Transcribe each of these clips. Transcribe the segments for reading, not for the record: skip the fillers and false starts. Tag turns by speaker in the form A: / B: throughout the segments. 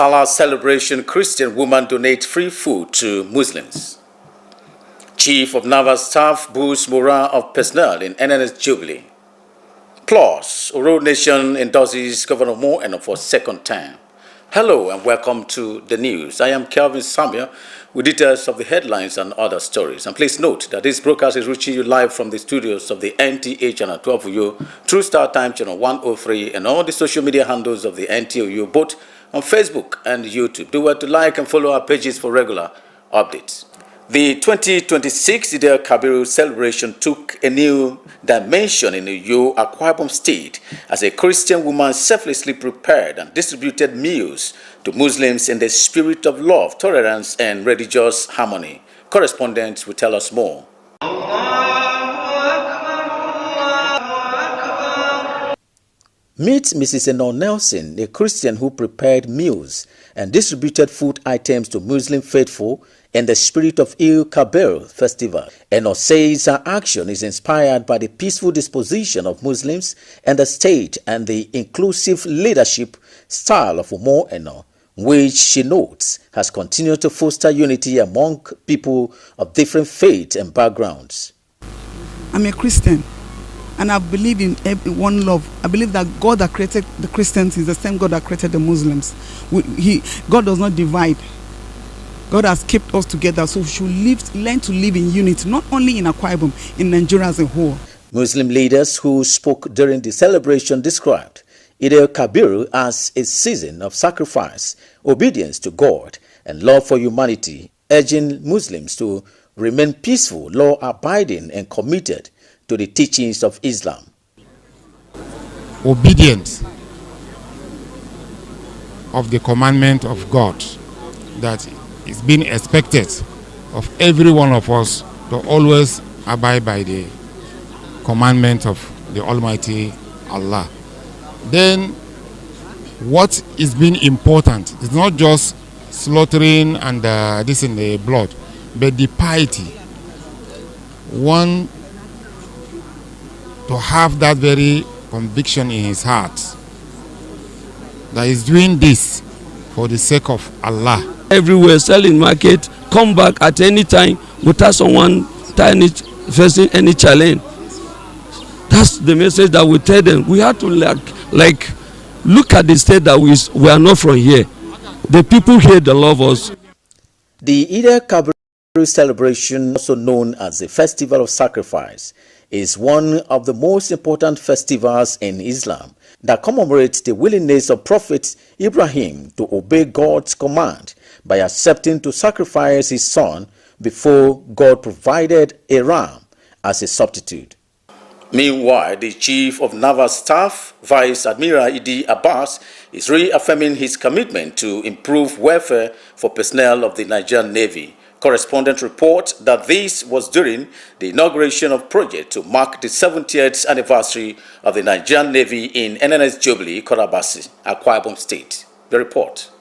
A: Salah celebration, Christian woman donates free food to Muslims. Chief of Naval Staff boosts morale of personnel in NNS Jubilee. Plus, Oro Nation endorses Governor Mo Eno for second term. Hello and welcome to the news. I am Kelvin Samuel with details of the headlines and other stories. And please note that this broadcast is reaching you live from the studios of the NTA Channel 12 Uyo, True Star Time Channel 103, and all the social media handles of the NTA both on Facebook and YouTube. Do well to like and follow our pages for regular updates. The 2026 Eid al-Kabir celebration took a new dimension in Uyo, Akwa Ibom State, as a Christian woman selflessly prepared and distributed meals to Muslims in the spirit of love, tolerance, and religious harmony. Correspondents will tell us more. Meet Mrs. Eno Nelson, a Christian who prepared meals and distributed food items to Muslim faithful in the spirit of Eid-el-Kabir festival. Eno says her action is inspired by the peaceful disposition of Muslims and the state and the inclusive leadership style of Umo Eno, which she notes has continued to foster unity among people of different faiths and backgrounds.
B: I'm a Christian. And I believe in one love. I believe that God that created the Christians is the same God that created the Muslims. God does not divide. God has kept us together, so we should learn to live in unity, not only in Akwa Ibom, in Nigeria as a whole. Muslim leaders who spoke during the celebration described Eid al-Kabir as a season of sacrifice, obedience to God, and love for humanity, urging Muslims to remain peaceful, law-abiding, and committed to the teachings of Islam.
C: Obedience of the commandment of God that is being expected of every one of us to always abide by the commandment of the Almighty Allah. Then what is being important is not just slaughtering and this in the blood, but the piety. One to have that very conviction in his heart that he's doing this for the sake of Allah.
D: Everywhere, selling market, come back at any time without someone facing any challenge. That's the message that we tell them. We have to like look at the state that we are not from here. The people here, they love us.
A: The Eid al-Kabir celebration, also known as the Festival of Sacrifice, is one of the most important festivals in Islam that commemorates the willingness of Prophet Ibrahim to obey God's command by accepting to sacrifice his son before God provided a ram as a substitute. Meanwhile, the Chief of Naval Staff, Vice Admiral Idi Abbas, is reaffirming his commitment to improve welfare for personnel of the Nigerian Navy. Correspondent report that this was during the inauguration of project to mark the 70th anniversary of the Nigerian Navy in NNS Jubilee, Korabasi, Akwa Ibom State. The report.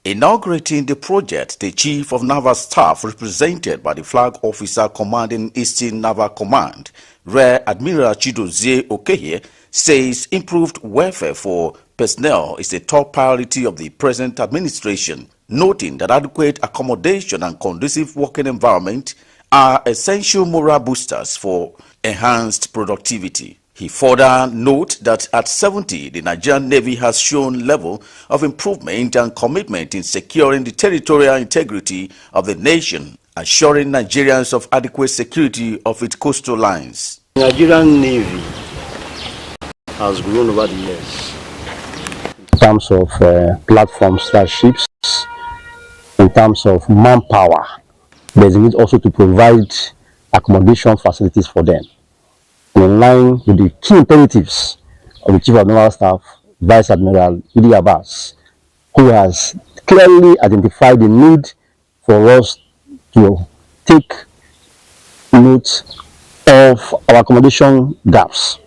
A: Inaugurating the project, the Chief of Naval Staff, represented by the Flag Officer commanding Eastern Naval Command, Rear Admiral Chidozie Okeye, says improved welfare for personnel is a top priority of the present administration, noting that adequate accommodation and conducive working environment are essential moral boosters for enhanced productivity. He further noted that at 70, the Nigerian Navy has shown level of improvement and commitment in securing the territorial integrity of the nation, assuring Nigerians of adequate security of its coastal lines.
E: The Nigerian Navy has grown over the years in terms of platform/ships, in terms of manpower. There's a need also to provide accommodation facilities for them, in line with the key imperatives of the Chief of Naval Staff, Vice Admiral Idi Abbas, who has clearly identified the need for us to take note of our accommodation gaps.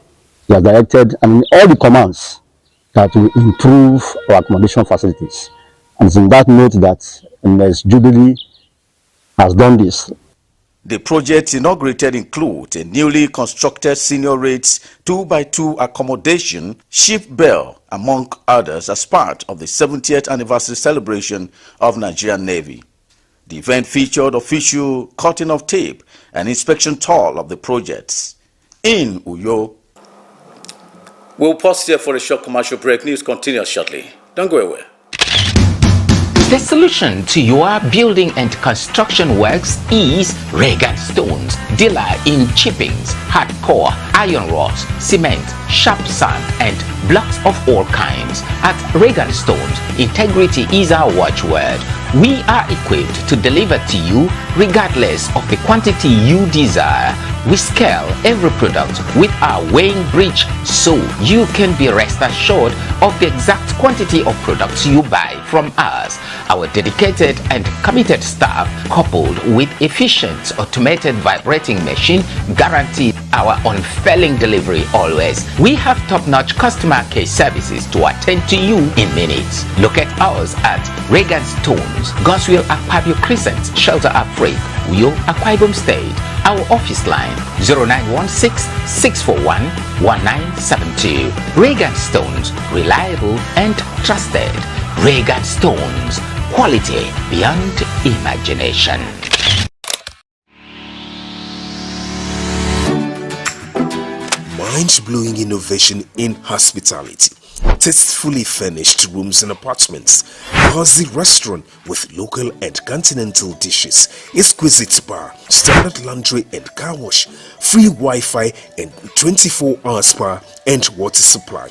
E: He has directed and all the commands that will improve our accommodation facilities. And it's in that note that MS Jubilee has done this.
A: The project inaugurated include a newly constructed senior rates 2x2 accommodation, ship bell, among others, as part of the 70th anniversary celebration of Nigerian Navy. The event featured official cutting of tape and inspection tour of the projects. In Uyo, we'll pause here for a short commercial break. News continues shortly. Don't go away.
F: The solution to your building and construction works is Regan Stones, dealer in chippings, hardcore, iron rods, cement, sharp sand, and blocks of all kinds. At Regan Stones, integrity is our watchword. We are equipped to deliver to you regardless of the quantity you desire. We scale every product with our weighing bridge so you can be rest assured of the exact quantity of products you buy from us. Our dedicated and committed staff, coupled with efficient automated vibrating machine, guarantee our unfailing delivery always. We have top-notch customer care services to attend to you in minutes. Locate us at Regan Stones, Goswell Akpabio Crescent, Shelter Afraid, Uyo, Akwa Ibom State. Our office line 0916-641-1972. Regan Stones, reliable and trusted. Regan Stones, quality beyond imagination.
G: Mind-blowing innovation in hospitality. Tastefully furnished rooms and apartments, cozy restaurant with local and continental dishes, exquisite bar, standard laundry and car wash, free Wi-Fi and 24-hour spa and water supply.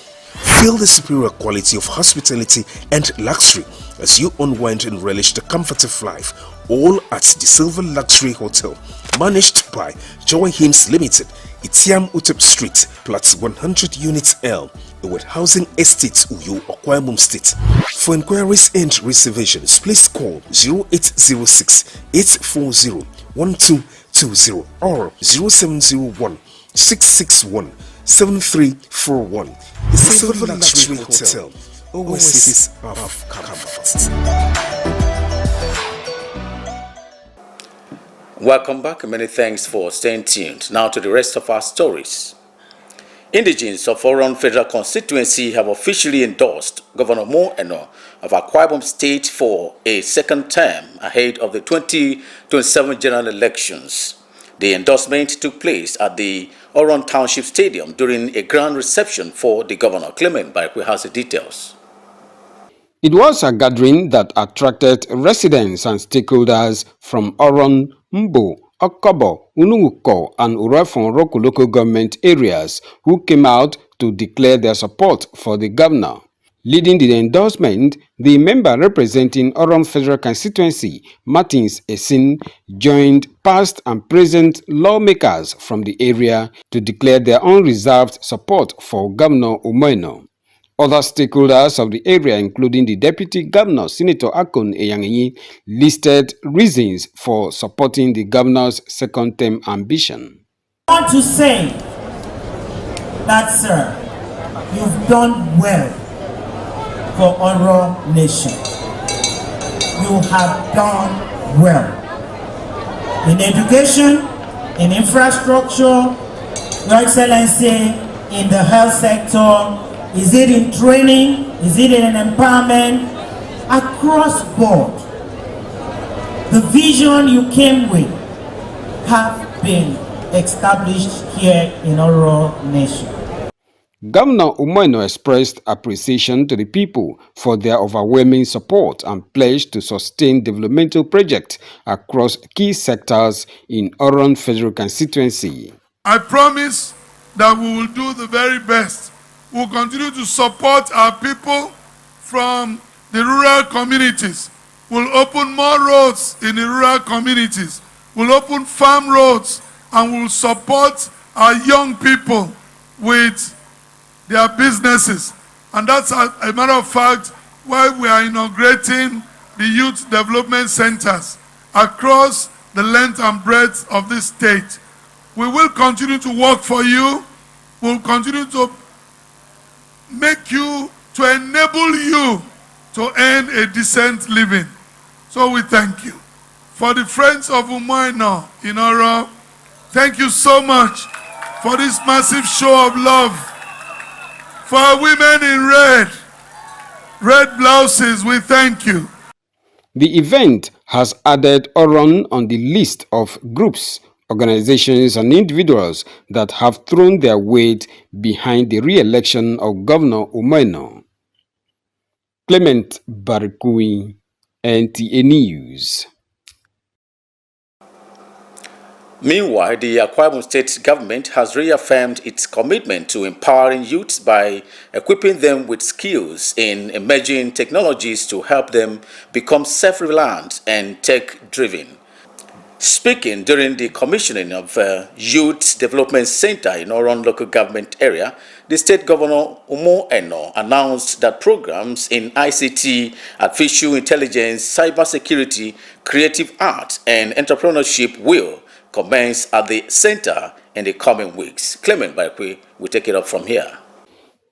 G: Feel the superior quality of hospitality and luxury as you unwind and relish the comfort of life, all at the Silver Luxury Hotel, managed by Joy Hymns Limited, Itiam Utep Street, Plot 100 Units L, with Housing Estates, Uyo, Akwa Ibom State. For inquiries and reservations, please call 0806-840-1220 or 0701-661-7341. The Silver Luxury Hotel, oasis of comfort.
A: Welcome back and many thanks for staying tuned. Now to the rest of our stories. Indigenes of Oron Federal Constituency have officially endorsed Governor Mo Eno of Akwa Ibom State for a second term ahead of the 2027 general elections. The endorsement took place at the Oron Township Stadium during a grand reception for the governor. Clement Baikwe has the details.
H: It was a gathering that attracted residents and stakeholders from Oron, Mbo, Okobo, Unuwuko, and Urefon Roku local government areas who came out to declare their support for the governor. Leading the endorsement, the member representing Oron Federal Constituency, Martins Esin, joined past and present lawmakers from the area to declare their unreserved support for Governor Umoeno. Other stakeholders of the area, including the Deputy Governor, Senator Akon Eyangenyi, listed reasons for supporting the governor's second-term ambition.
I: I want to say that, sir, you've done well for Oro Nation. You have done well in education, in infrastructure, Your Excellency, in the health sector. Is it in training? Is it in empowerment? Across board, the vision you came with have been established here in Oro Nation.
H: Governor Umoeno expressed appreciation to the people for their overwhelming support and pledged to sustain developmental projects across key sectors in Oron Federal Constituency.
J: I promise that we will do the very best. We'll continue to support our people from the rural communities. We'll open more roads in the rural communities. We'll open farm roads and we'll support our young people with their businesses. And that's a matter of fact why we are inaugurating the youth development centers across the length and breadth of this state. We will continue to work for you. We'll continue to enable you to earn a decent living. So we thank you For the Friends of Umoino in Oro, thank you so much for this massive show of love. For our women in red blouses, we thank you.
H: The event has added Oron on the list of groups, organizations and individuals that have thrown their weight behind the re-election of Governor Umoino. Clement Barikui, NTA News.
A: Meanwhile, the Akwa Ibom State government has reaffirmed its commitment to empowering youths by equipping them with skills in emerging technologies to help them become self-reliant and tech-driven. Speaking during the commissioning of Youth Development Center in Oron local government area, the state governor Umo Eno announced that programs in ICT, artificial intelligence, cybersecurity, creative art, and entrepreneurship will commence at the center in the coming weeks. Clement Baikwe will take it up from here.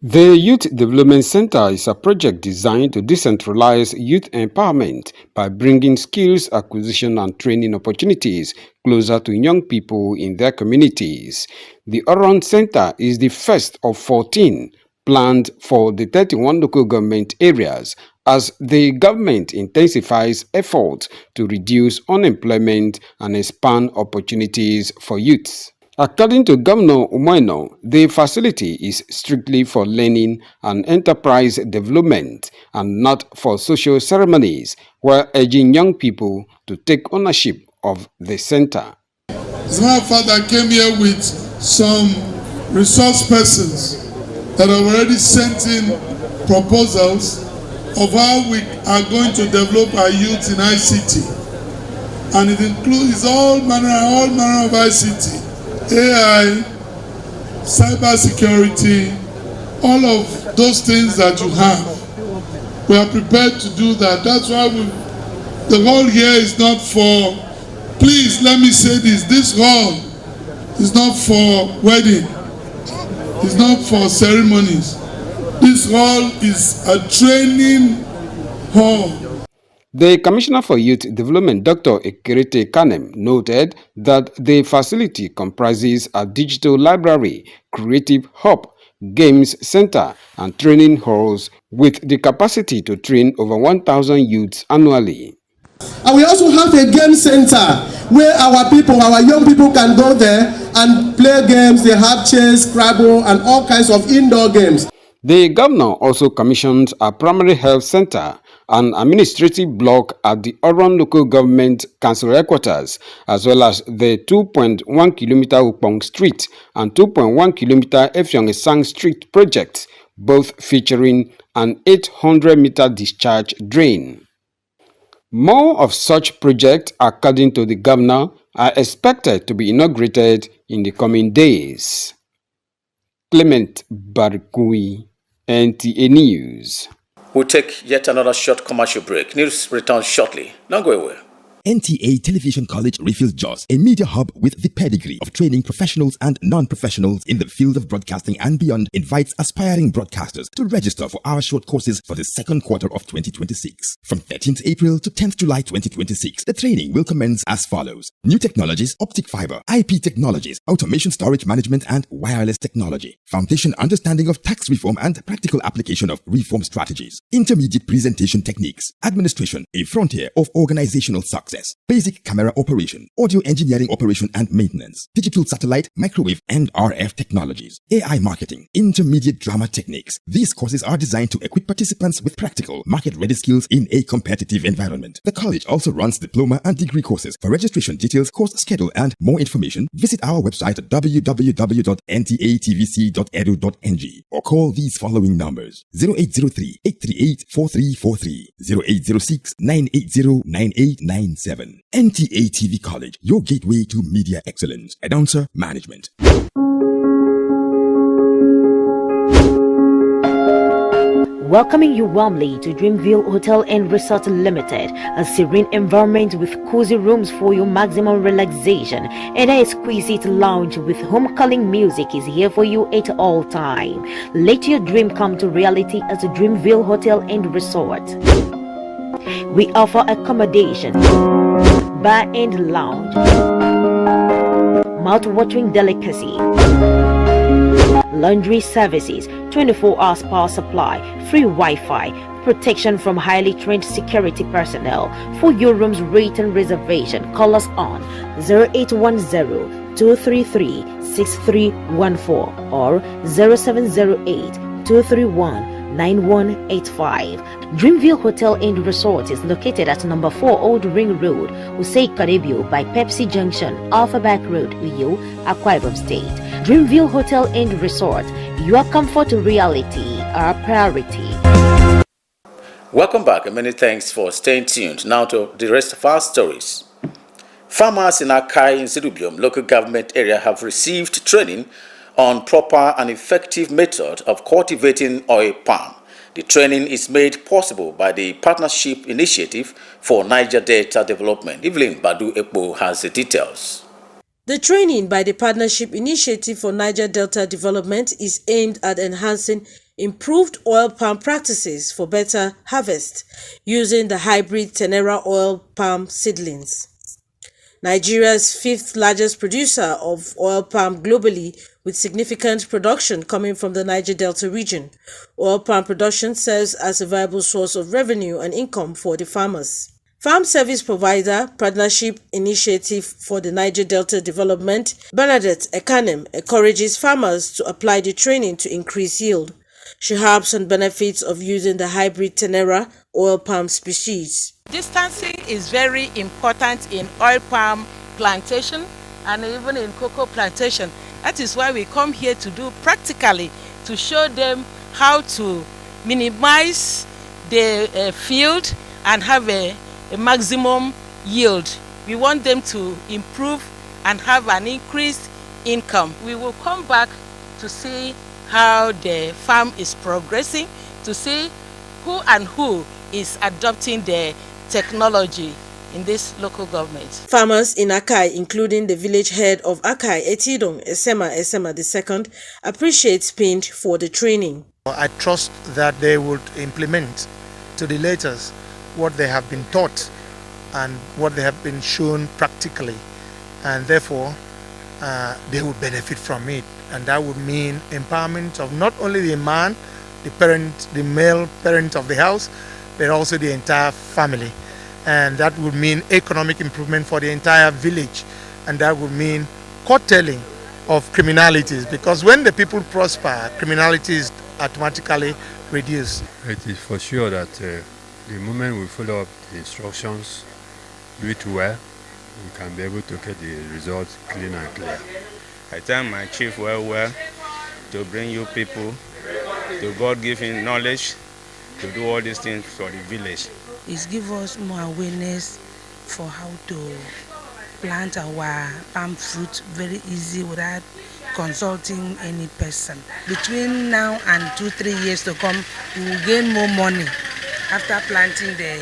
H: The Youth Development Center is a project designed to decentralize youth empowerment by bringing skills acquisition and training opportunities closer to young people in their communities. The Oron Center is the first of 14 planned for the 31 local government areas as the government intensifies efforts to reduce unemployment and expand opportunities for youths. According to Governor Umoino, the facility is strictly for learning and enterprise development and not for social ceremonies, while urging young people to take ownership of the center.
J: As a matter of fact, I came here with some resource persons that have already sent in proposals of how we are going to develop our youth in ICT. And it includes all manner of ICT. AI, cybersecurity, all of those things that you have. We are prepared to do that. That's why the hall here is not for, please let me say this hall is not for wedding. It's not for ceremonies. This hall is a training hall.
H: The Commissioner for Youth Development, Dr. Ekirite Kanem, noted that the facility comprises a digital library, creative hub, games center, and training halls with the capacity to train over 1,000 youths annually.
K: And we also have a game center where our young people can go there and play games. They have chess, Scrabble, and all kinds of indoor games.
H: The governor also commissioned a primary health center, an administrative block at the Oron Local Government Council headquarters, as well as the 2.1 kilometer Upong Street and 2.1 kilometer Efyong-Esang Street projects, both featuring an 800-meter discharge drain. More of such projects, according to the governor, are expected to be inaugurated in the coming days. Clement Barikui, NTA News.
A: We'll take yet another short commercial break. News returns shortly. Don't go away.
L: NTA Television College Refills Jos, a media hub with the pedigree of training professionals and non-professionals in the field of broadcasting and beyond, invites aspiring broadcasters to register for our short courses for the second quarter of 2026. From 13th April to 10th July 2026, the training will commence as follows. New technologies, optic fiber, IP technologies, automation storage management and wireless technology. Foundation understanding of tax reform and practical application of reform strategies. Intermediate presentation techniques. Administration, a frontier of organizational success. Basic camera operation, audio engineering operation and maintenance, digital satellite, microwave and RF technologies, AI marketing, intermediate drama techniques. These courses are designed to equip participants with practical, market-ready skills in a competitive environment. The college also runs diploma and degree courses. For registration details, course schedule and more information, visit our website at www.ntatvc.edu.ng or call these following numbers: 0803-838-4343, 0806-980-9897. NTA TV College, your gateway to media excellence. Announcer Management.
M: Welcoming you warmly to Dreamville Hotel and Resort Limited, a serene environment with cozy rooms for your maximum relaxation, and an exquisite lounge with home-calling music is here for you at all time. Let your dream come to reality at the Dreamville Hotel and Resort. We offer accommodation, bar and lounge, mouth-watering delicacy, laundry services, 24 hours power supply, free Wi-Fi, protection from highly trained security personnel. For your room's rate and reservation, call us on 0810-233-6314 or 0708-231-9185. Dreamville Hotel and Resort is located at number 4 Old Ring Road, Usei Karibio by Pepsi Junction, Alphabet Road, Uyo, Akwa Ibom State. Dreamville Hotel and Resort, your comfort reality, our priority.
A: Welcome back and many thanks for staying tuned. Now to the rest of our stories. Farmers in Akai in Zirubium local government area have received training on proper and effective method of cultivating oil palm. The training is made possible by the Partnership Initiative for Niger Delta Development. Evelyn Badu Ekpo has the details.
N: The training by the Partnership Initiative for Niger Delta Development is aimed at enhancing improved oil palm practices for better harvest using the hybrid Tenera oil palm seedlings. Nigeria's fifth largest producer of oil palm globally, with significant production coming from the Niger Delta region. Oil palm production serves as a viable source of revenue and income for the farmers. Farm service provider, Partnership Initiative for the Niger Delta Development, Bernadette Ekanem, encourages farmers to apply the training to increase yield. She harps on benefits of using the hybrid Tenera oil palm species.
O: Distancing is very important in oil palm plantation and even in cocoa plantation. That is why we come here to do practically, to show them how to minimize the field and have a maximum yield. We want them to improve and have an increased income. We will come back to see how the farm is progressing, to see who is adopting the technology in this local government.
N: Farmers in Akai, including the village head of Akai, Etidong Esema II, appreciate PINT for the training.
P: I trust that they would implement to the letters what they have been taught and what they have been shown practically, and therefore they would benefit from it. And that would mean empowerment of not only the man, the parent, the male parent of the house, but also the entire family. And that would mean economic improvement for the entire village. And that would mean curtailing of criminalities, because when the people prosper, criminality is automatically reduced.
Q: It is for sure that the moment we follow up the instructions, do it well, we can be able to get the results clean and clear.
R: I thank my chief well to bring you people to God-given knowledge to do all these things for the village.
S: It gives us more awareness for how to plant our palm fruit very easy without consulting any person. Between now and 2-3 years to come, we will gain more money after planting the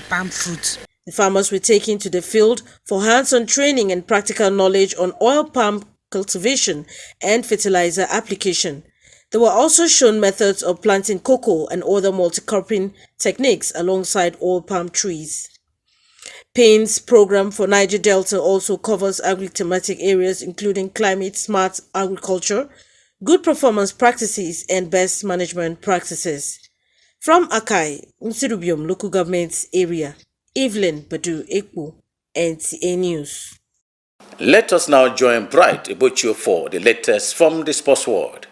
S: palm fruit.
N: The farmers were taken to the field for hands-on training and practical knowledge on oil palm cultivation and fertilizer application. They were also shown methods of planting cocoa and other multi-cropping techniques alongside oil palm trees. PAIN's program for Niger Delta also covers agri-thematic areas including climate-smart agriculture, good performance practices, and best management practices. From Akai, Nsirubium Local Government Area, Evelyn Badu Ekpo, NTA News.
A: Let us now join Bright Ebochio for the latest from the sports world.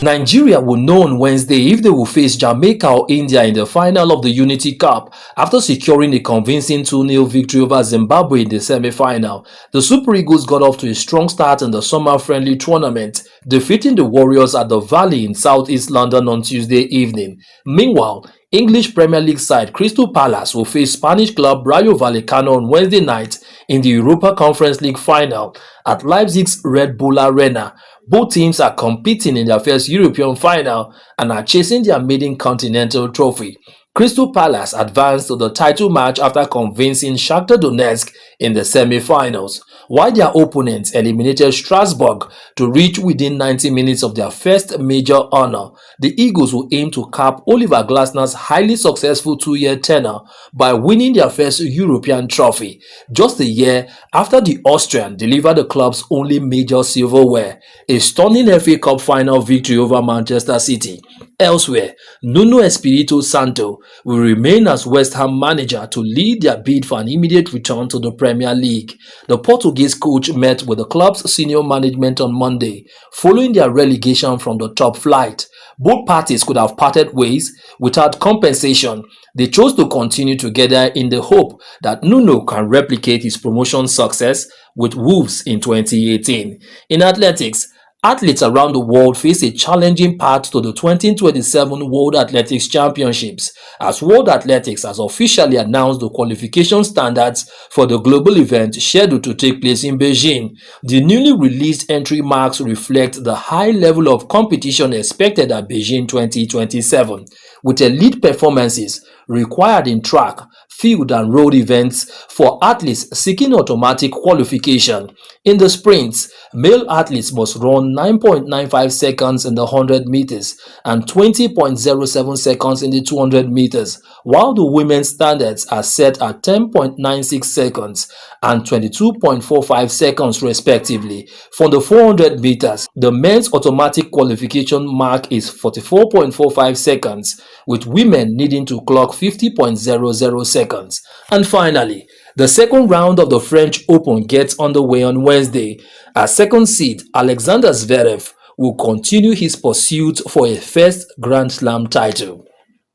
T: Nigeria will know on Wednesday if they will face Jamaica or India in the final of the Unity Cup after securing a convincing 2-0 victory over Zimbabwe in the semi-final. The Super Eagles got off to a strong start in the summer-friendly tournament, defeating the Warriors at the Valley in southeast London on Tuesday evening. Meanwhile, English Premier League side Crystal Palace will face Spanish club Rayo Vallecano on Wednesday night in the Europa Conference League final at Leipzig's Red Bull Arena. Both teams are competing in their first European final and are chasing their maiden continental trophy. Crystal Palace advanced to the title match after convincing Shakhtar Donetsk in the semi-finals, while their opponents eliminated Strasbourg to reach within 90 minutes of their first major honor. The Eagles will aim to cap Oliver Glasner's highly successful two-year tenure by winning their first European trophy, just a year after the Austrian delivered the club's only major silverware, a stunning FA Cup final victory over Manchester City. Elsewhere, Nuno Espirito Santo will remain as West Ham manager to lead their bid for an immediate return to the Premier League. The Portuguese coach met with the club's senior management on Monday, following their relegation from the top flight. Both parties could have parted ways without compensation. They chose to continue together in the hope that Nuno can replicate his promotion success with Wolves in 2018. In athletics, athletes around the world face a challenging path to the 2027 World Athletics Championships, as World Athletics has officially announced the qualification standards for the global event scheduled to take place in Beijing. The newly released entry marks reflect the high level of competition expected at Beijing 2027, with elite performances required in track, field and road events for athletes seeking automatic qualification. In the sprints, male athletes must run 9.95 seconds in the 100 meters and 20.07 seconds in the 200 meters, while the women's standards are set at 10.96 seconds and 22.45 seconds respectively. For the 400 meters, the men's automatic qualification mark is 44.45 seconds, with women needing to clock 50.00 seconds. And finally, the second round of the French Open gets underway on Wednesday, as second seed Alexander Zverev will continue his pursuit for a first Grand Slam title.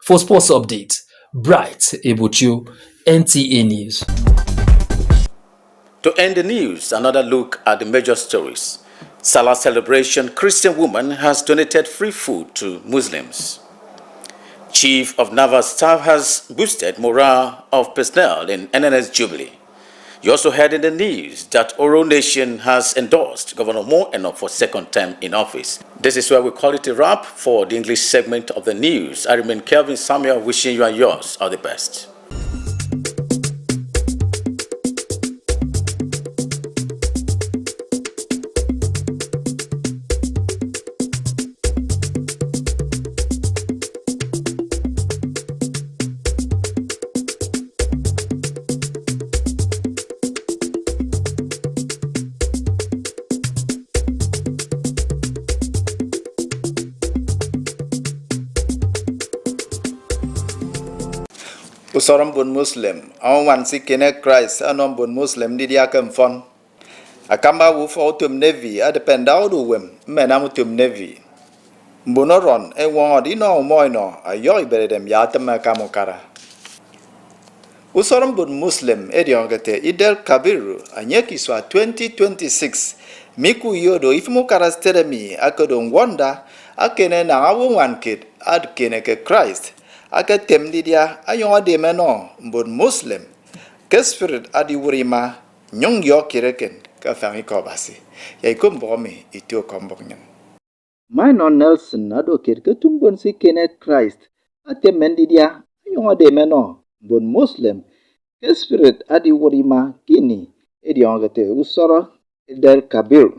T: For Sports Update, Bright Ebuchu, NTA News.
A: To end the news, another look at the major stories. Salah celebration, Christian woman has donated free food to Muslims. Chief of Naval Staff has boosted morale of personnel in NNS Jubilee. You also heard in the news that Oro Nation has endorsed Governor Mo Enoch for second term in office. This is where we call it a wrap for the English segment of the news. I remain Kelvin Samuel, wishing you and yours all the best.
U: Usoram bun Muslim, awan si kene Christ anom bun Muslim di dia kemfon. Akamba wu fo tum Navy adependau du wem menam tum Navy. Mbunoron e won di no moino ayo iberedem ya tama kamokara. Usoram bun Muslim ediongete Idel Kabiru anyeki swa 2026 miku yodo ifmu karastedemi akodon wonda akene na awu wankid ad kene ke Christ. Aka tem dia ayon de meno mbon Muslim ke spirit adi wurima nyong yo kireken ka fangi ko basi yai kum bomi itu kombok nyang Minor Nelson advocate ke tumbon si Kenneth Christ ate mendidia ayon de meno mbon Muslim ke spirit adi wurima kini edion gete usoro Idel Kabir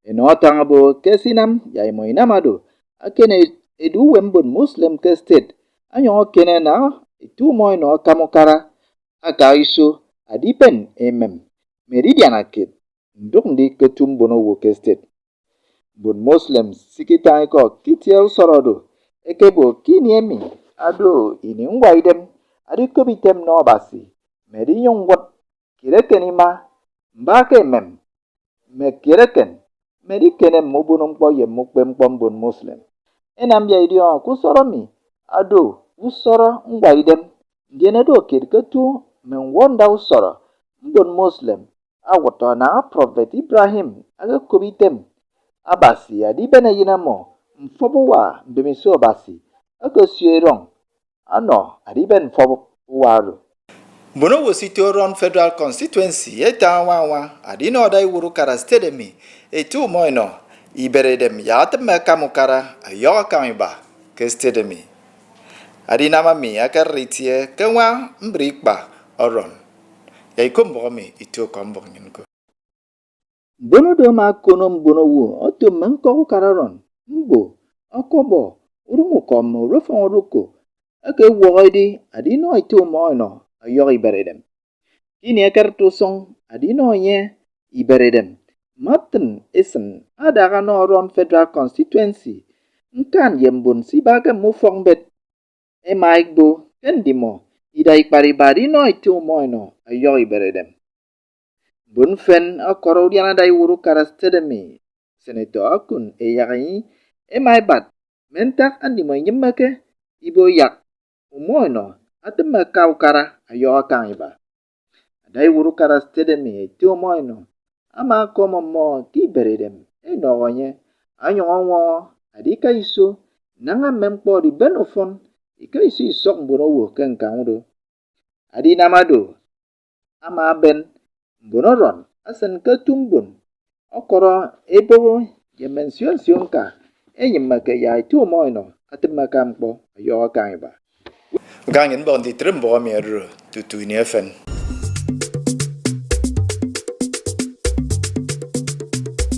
U: eno tangabo ke sinam yai moinamado akene edu wembon Muslim ke state Ayon kene na itu moy no kamokara aka iso adipen meridian akit nduk ndi ketum bono woke state bon Muslims sikita ko kitiel sorodo ekebo kiniemi ado ini ngwa idem adi kobitem no basi meri yongwat kirekenima mbake me kireken meri kene mobunum po yemukpem bon Muslim enambia idio kusoromi Ado usoro ngwa idem ndiene do kirketu men wonda usoro mbon Muslim awoto na Prophet Ibrahim aga kobitem abasi adi bene yinamo mfobuwa mbemiso basi aga sierong ano adi ben fobu waro Bono wosito ron federal constituency eta wawa adi no dai wuru kara stedemi etu moino iberedem yatem kamukara ayo kamiba ke stedemi adina mami akaritie kenwa mbrikba oron yai kombomi itu kombong nyinko bono do ma konom bono wo oto manko kararon mbo akobo urumu kom rofon ruko ake woidi adino itu moino ayori beredem kini akartu song adino nye iberedem maten isen ada oron federal constituency nkan yembun sibaga mufong bet Mike bo kendimo idai paribadi no itu moino ayoi beredem bun fen akoro diana dai wuru karastedemi seneto akun yagi mai bat mentak andi mo nyemake ibo yak umoino atema kau kara ayo akang iba dai wuru karastedemi itu moino ama komo mo ki beredem no wonye anyongo adika iso nanga mempo di benofon ika isi sok mbono wo ken kamudo adi namado ama ben mbonoron asen ketumbun okoro ebo ye mention sionka enyimake ya itu moino atemaka mpo ayo kaiba gangin bon di trembo mi ru tutu ni fen